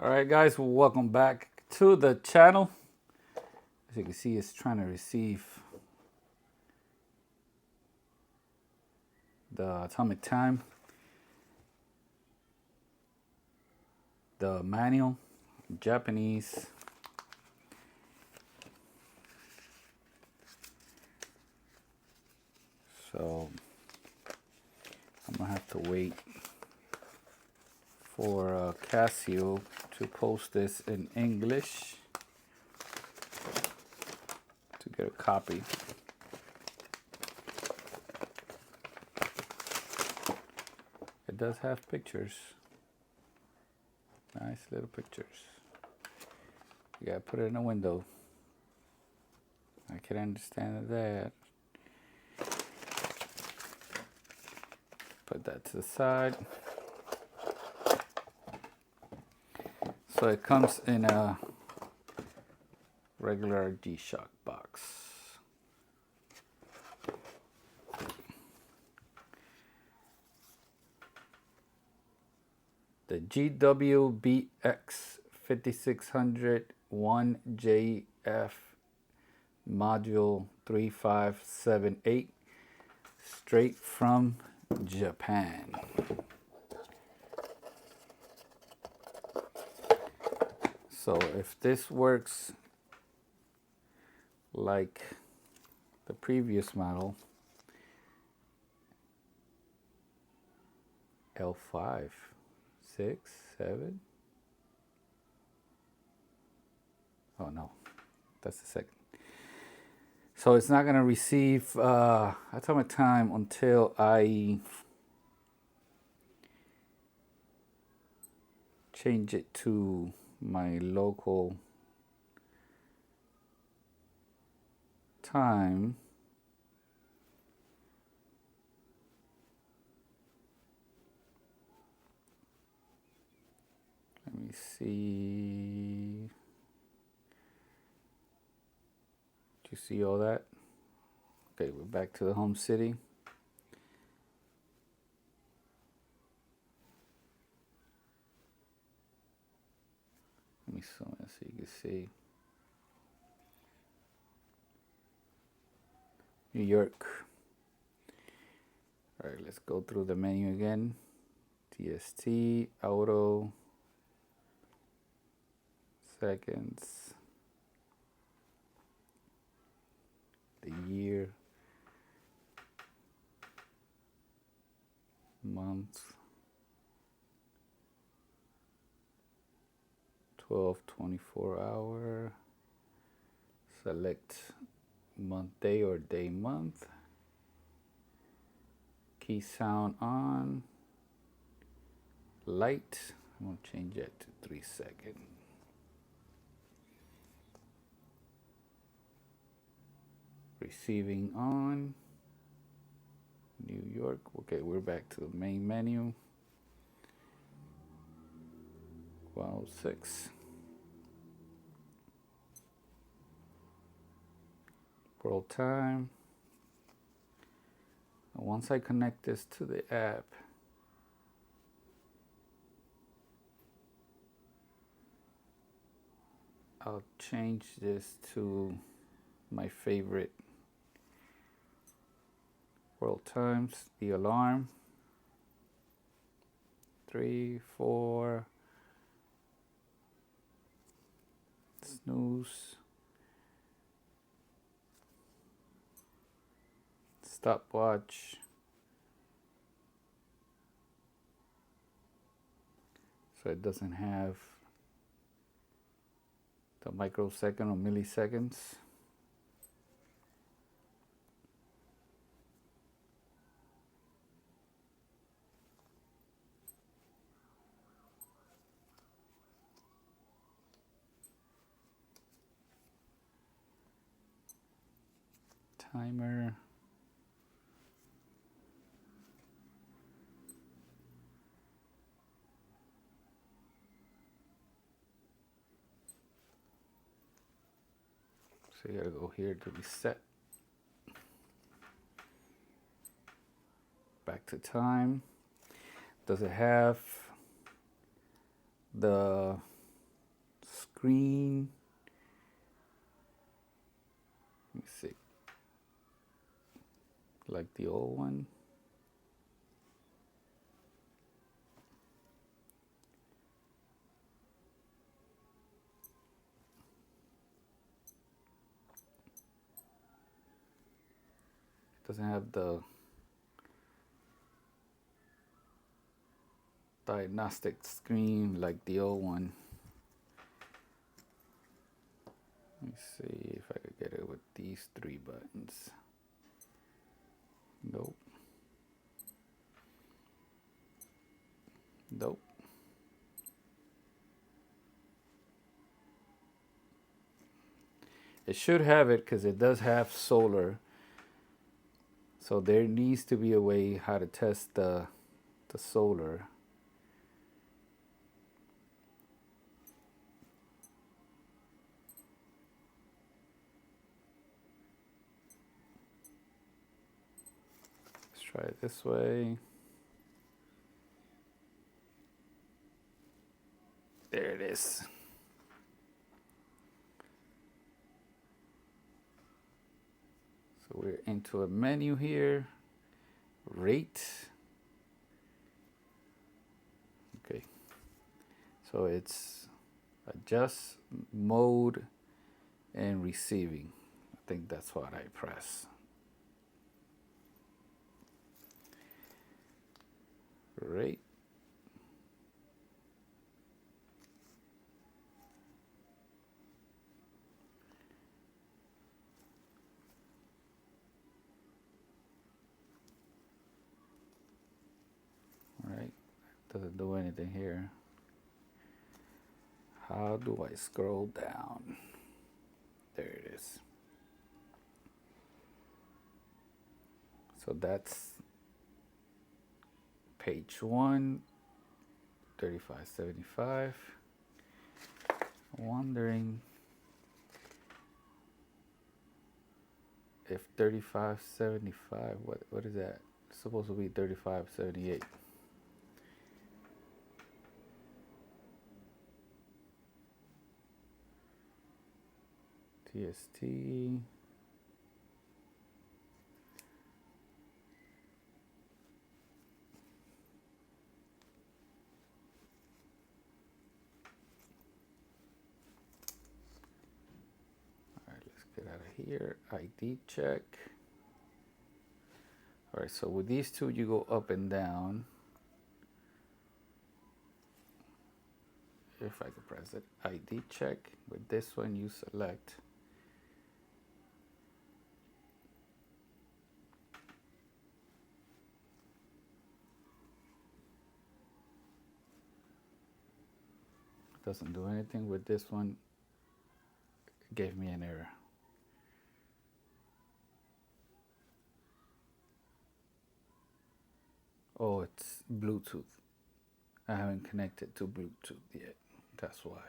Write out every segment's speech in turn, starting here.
All right, guys, welcome back to the channel. As you can see, it's trying to receive the atomic time, the manual, Japanese. So I'm gonna have to wait for Casio to post this in English to get a copy. It does have pictures. Nice little pictures. You gotta put it in a window. I can understand that. Put that to the side. So it comes in a regular G-Shock box. The GW-BX5600-1JF module 3578, straight from Japan. So if this works like the previous model, L5, 6, 7. Oh no, that's the second. So it's not gonna receive atomic time until I change it to my local time. Let me see. Did you see all that? Okay, we're back to the home city. Let me zoom in so you can see. New York. All right, let's go through the menu again. TST, auto, seconds, the year, month, 12/24 select month, day, or day, month, key sound on, light, I'm gonna change that to 3 seconds. Receiving on, New York. Okay, we're back to the main menu. 106. World time. And once I connect this to the app, I'll change this to my favorite world times, the alarm, 3, 4, snooze, stopwatch, so it doesn't have the microsecond or milliseconds. Timer. So you gotta go here to reset. Back to time. Does it have the screen. Let me see. Like the old one. It doesn't have the diagnostic screen like the old one. Let me see if I could get it with these 3 buttons. Nope. Nope. It should have it because it does have solar. So there needs to be a way how to test the solar. Let's try it this way. There it is. So we're into a menu here. Rate. Okay. So it's adjust mode and receiving. I think that's what I press. Rate. Right, doesn't do anything here. How do I scroll down? There it is. So that's page 1, 3575. Wondering if 3575, what is that? It's supposed to be 3578. TST. All right, let's get out of here. ID check. All right, so with these two, you go up and down. If I could press it, ID check. With this one, you select. Doesn't do anything with this one. It gave me an error. Oh, it's Bluetooth. I haven't connected to Bluetooth yet. That's why.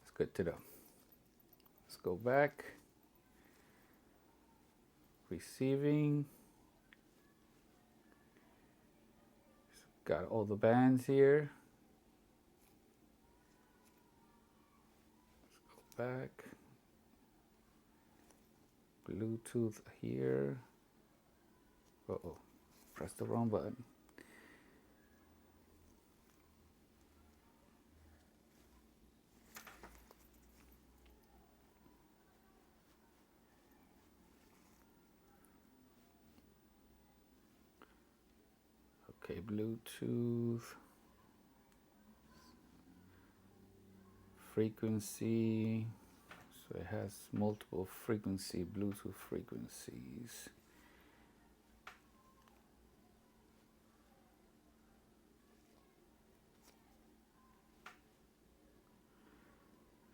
It's good to know. Let's go back. Receiving. Got all the bands here. Let's go back. Bluetooth here. Uh-oh, pressed the wrong button. Okay, Bluetooth. Frequency. So it has multiple frequency, Bluetooth frequencies.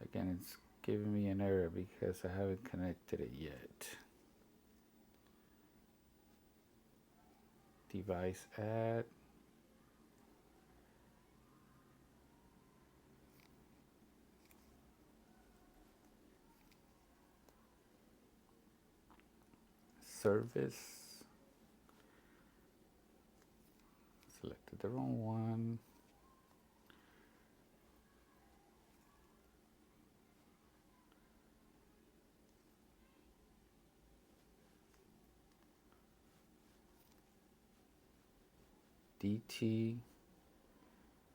Again, it's giving me an error because I haven't connected it yet. Device add. Service. Selected the wrong one. DT,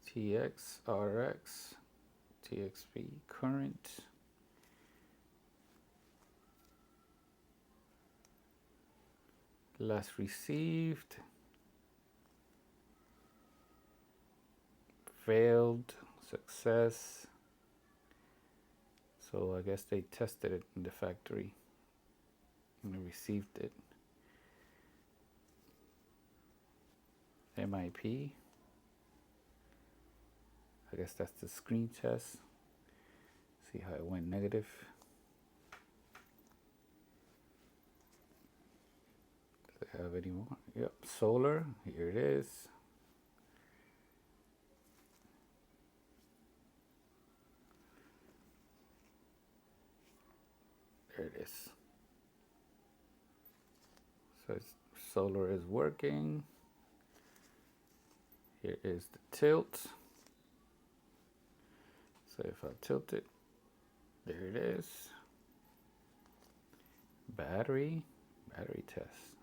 TX, RX, TXP, current. Last received. Failed, success. So I guess they tested it in the factory and received it. MIP. I guess that's the screen test. See how it went negative. Do they have any more? Yep, solar. Here it is. There it is. So solar is working. Here is the tilt. So if I tilt it, there it is. Battery test.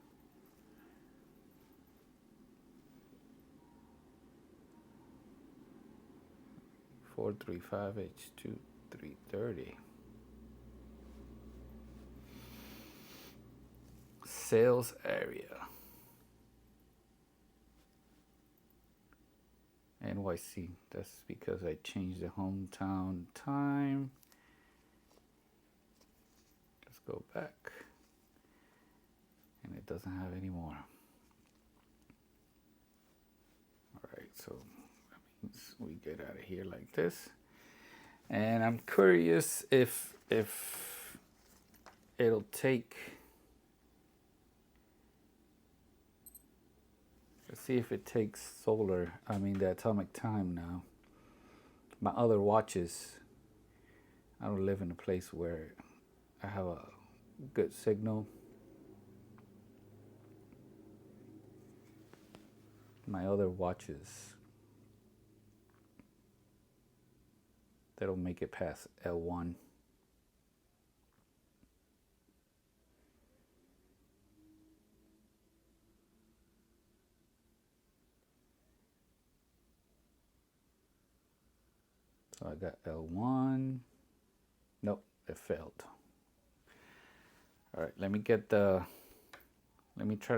435H2330. Sales area. NYC. That's because I changed the hometown time. Let's go back. And it doesn't have any more. Alright, so that means we get out of here like this. And I'm curious if it'll take. Let's see if it takes solar, the atomic time now. My other watches, I don't live in a place where I have a good signal. My other watches, they don't make it past L1. So I got L1. Nope, it failed. All right, let me try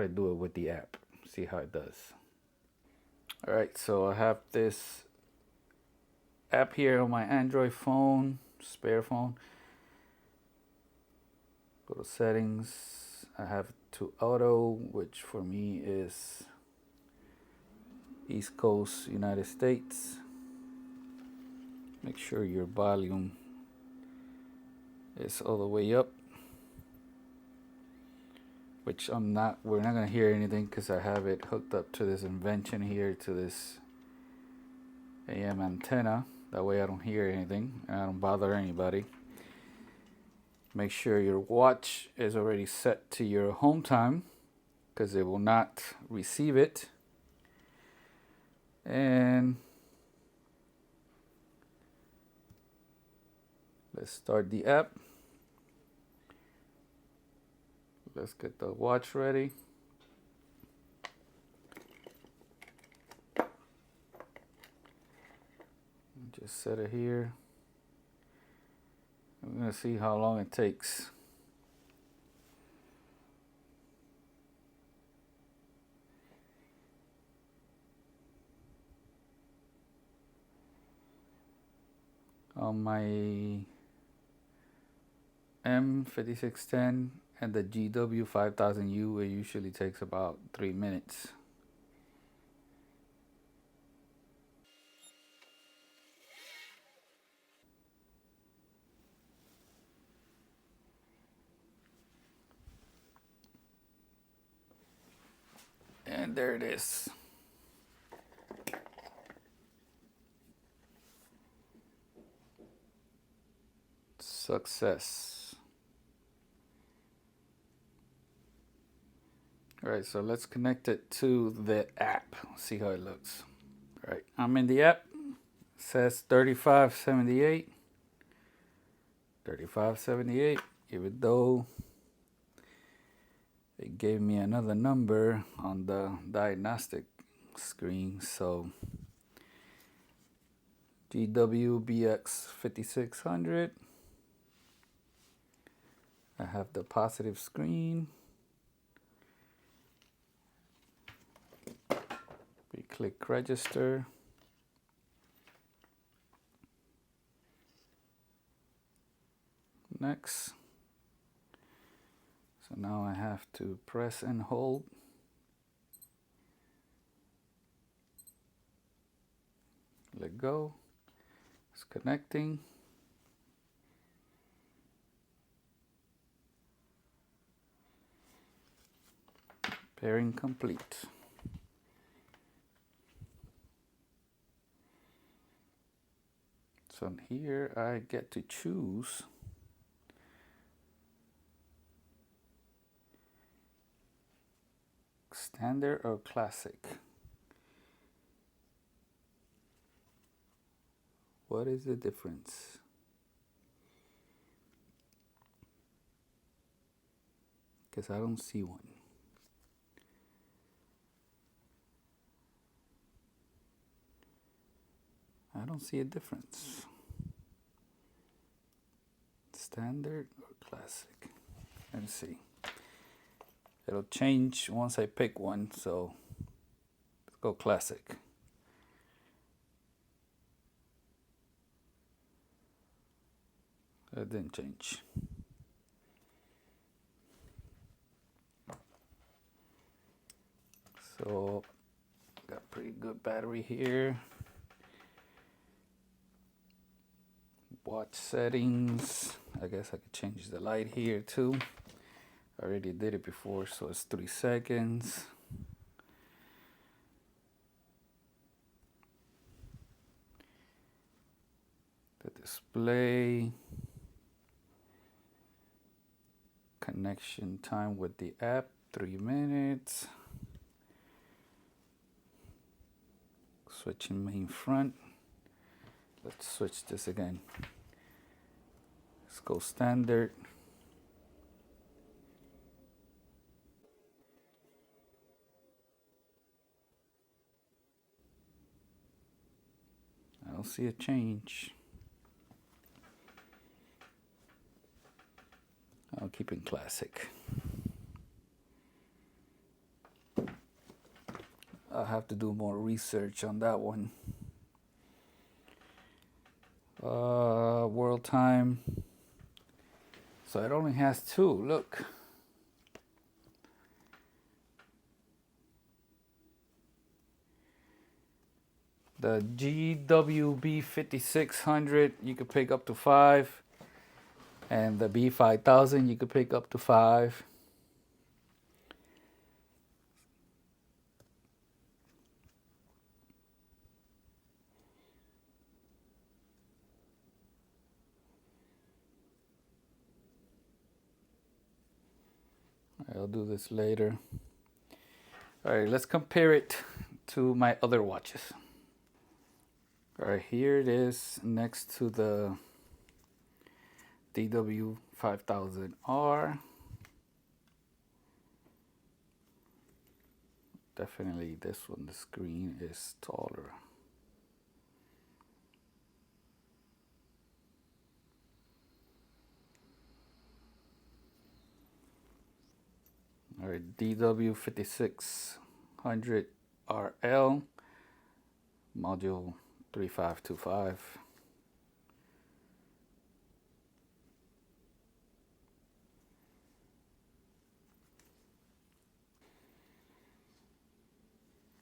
to do it with the app, see how it does. All right, so I have this app here on my Android phone, spare phone. Go to settings. I have it to auto, which for me is East Coast, United States. Make sure your volume is all the way up, which we're not gonna hear anything because I have it hooked up to this invention here, to this AM antenna. That way I don't hear anything and I don't bother anybody. Make sure your watch is already set to your home time because it will not receive it. And let's start the app. Let's get the watch ready. Just set it here. I'm gonna see how long it takes. On my M5610 and the GW-5000U, it usually takes about 3 minutes. And there it is. Success. All right, so let's connect it to the app. See how it looks. All right, I'm in the app. It says 3578. 3578, even though it gave me another number on the diagnostic screen. So GW-BX5600. I have the positive screen. We click register. Next. So now I have to press and hold. Let go. It's connecting. Pairing complete. So here I get to choose standard or classic. What is the difference? Because I don't see one. I don't see a difference. Standard or classic? Let's see. It'll change once I pick one, so let's go classic. It didn't change. So got pretty good battery here. Watch settings. I guess I could change the light here too. I already did it before, so it's 3 seconds. The display. Connection time with the app, 3 minutes. Switching main front. Let's switch this again. Let's go standard. I don't see a change. I'll keep it classic. I'll have to do more research on that one. World time. So it only has 2. Look. The GW-B5600 you could pick up to 5, and the B5000 you could pick up to 5. I'll do this later. All right, let's compare it to my other watches. All right, here it is next to the DW5000R. Definitely this one, the screen is taller. All right, DW5600RL, module 3525.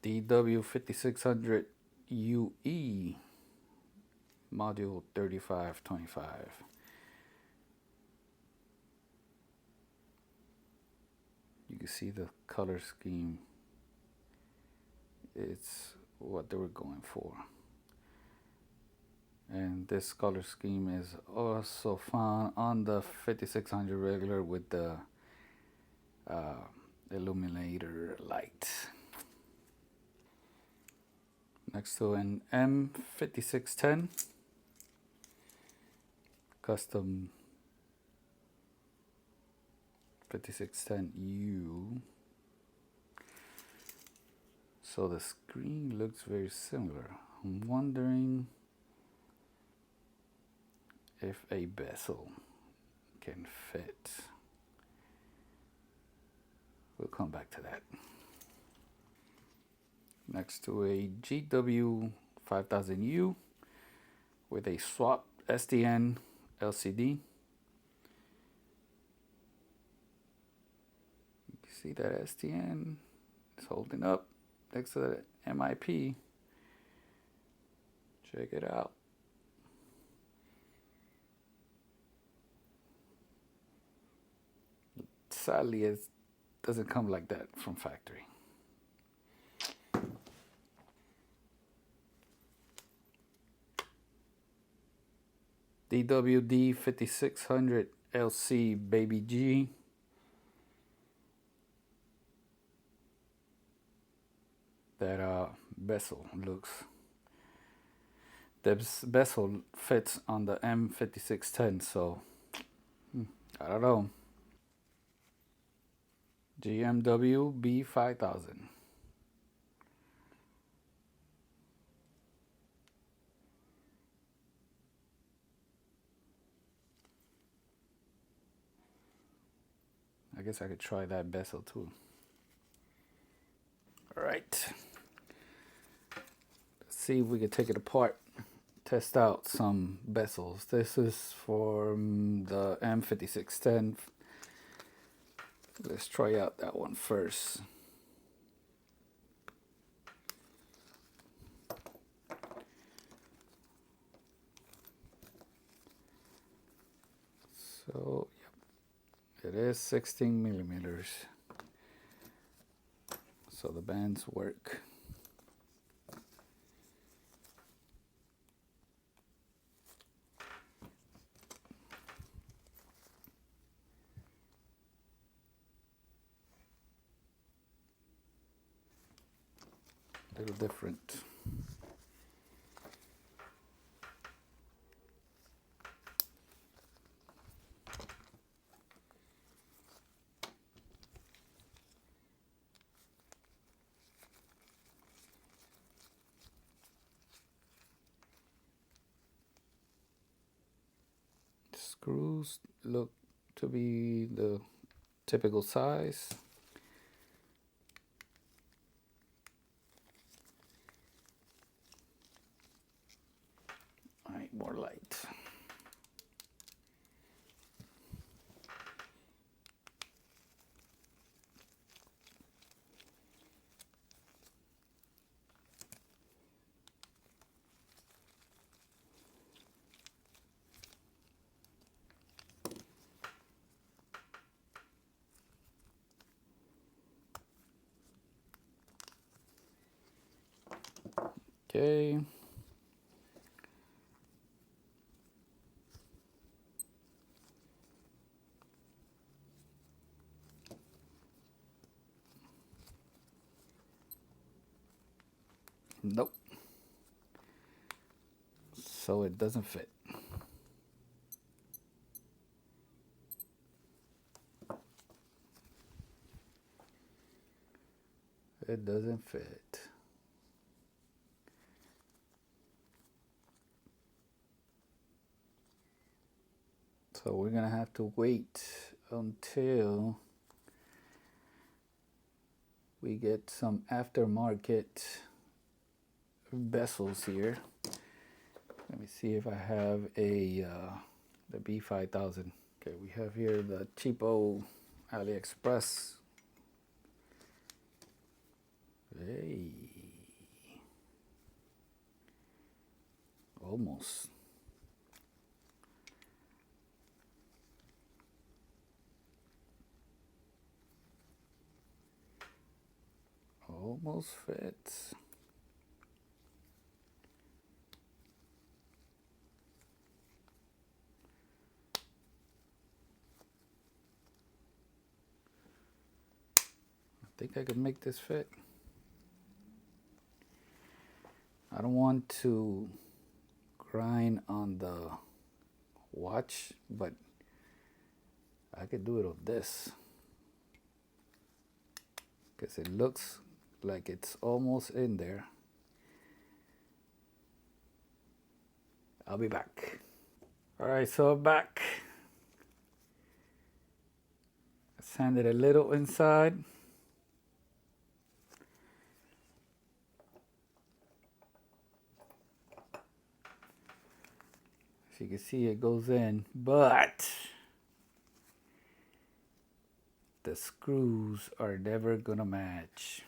DW5600UE, module 3525. You can see the color scheme. It's what they were going for. And this color scheme is also found on the 5600 regular with the illuminator light. Next to an M5610 custom 5610U. So the screen looks very similar. I'm wondering if a bezel can fit. We'll come back to that. Next to a GW-5000U with a swapped SDN LCD. You can see that SDN is holding up next to the MIP. Check it out. Sadly, it doesn't come like that from factory. GW-BX5600-1JF Baby G. That bezel looks. This bezel fits on the M5610, so I don't know. GW-B5000. I guess I could try that bezel too. All right. Let's see if we can take it apart. Test out some bezels. This is for the M5610. Let's try out that one first. So, yep, it is 16 millimeters. So the bands work. A little different. Screws look to be the typical size. All right, more light. Okay. Nope. So it doesn't fit. It doesn't fit. So we're gonna have to wait until we get some aftermarket bezels here. Let me see if I have a the B5000. Okay, we have here the cheapo AliExpress. Hey, almost. Almost fits. think I could make this fit. I don't want to grind on the watch, but I could do it with this because it looks like it's almost in there. I'll be back. All right, so I'm back. I sanded a little inside. As you can see, it goes in, but the screws are never gonna match.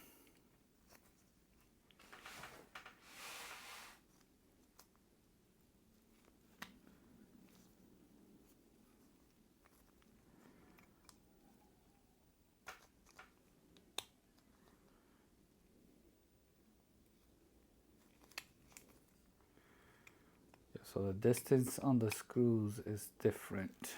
So the distance on the screws is different.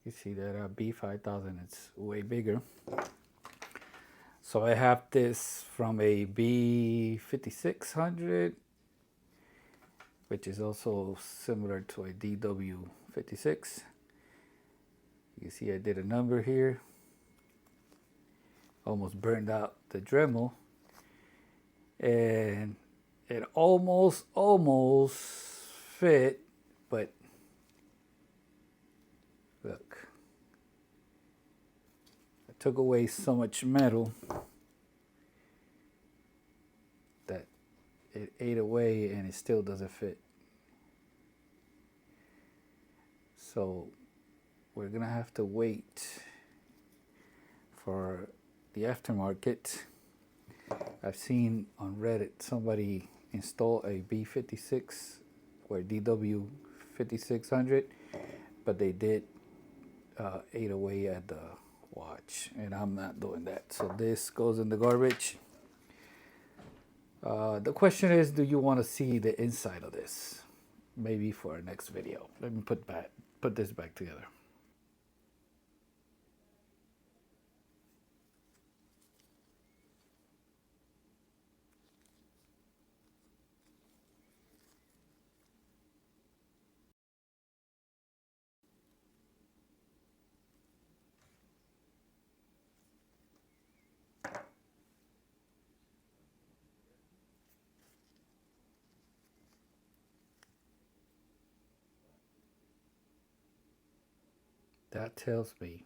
You see that B5000, it's way bigger. So I have this from a B5600, which is also similar to a DW56. You see I did a number here. Almost burned out the Dremel. And it almost fit, but look. I took away so much metal that it ate away and it still doesn't fit. So we're gonna have to wait for the aftermarket. I've seen on Reddit somebody install a B56 or DW5600, but they did ate away at the watch, and I'm not doing that. So this goes in the garbage. The question is, do you want to see the inside of this? Maybe for our next video. Let me put this back together. That tells me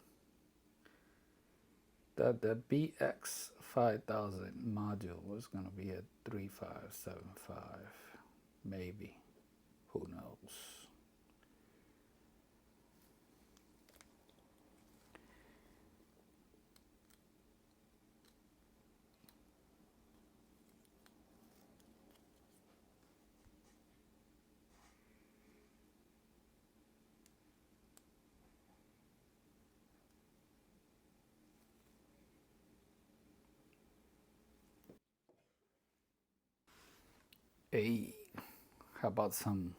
that the BX5000 module was going to be a 3575, maybe. Who knows? Hey, how about some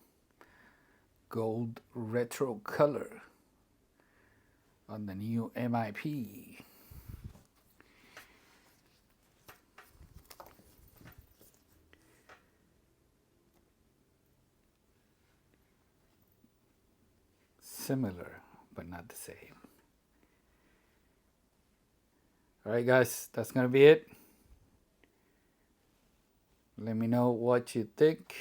gold retro color on the new MIP? Similar, but not the same. All right, guys, that's gonna be it. Let me know what you think.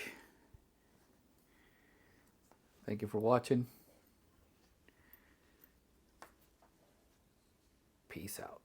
Thank you for watching. Peace out.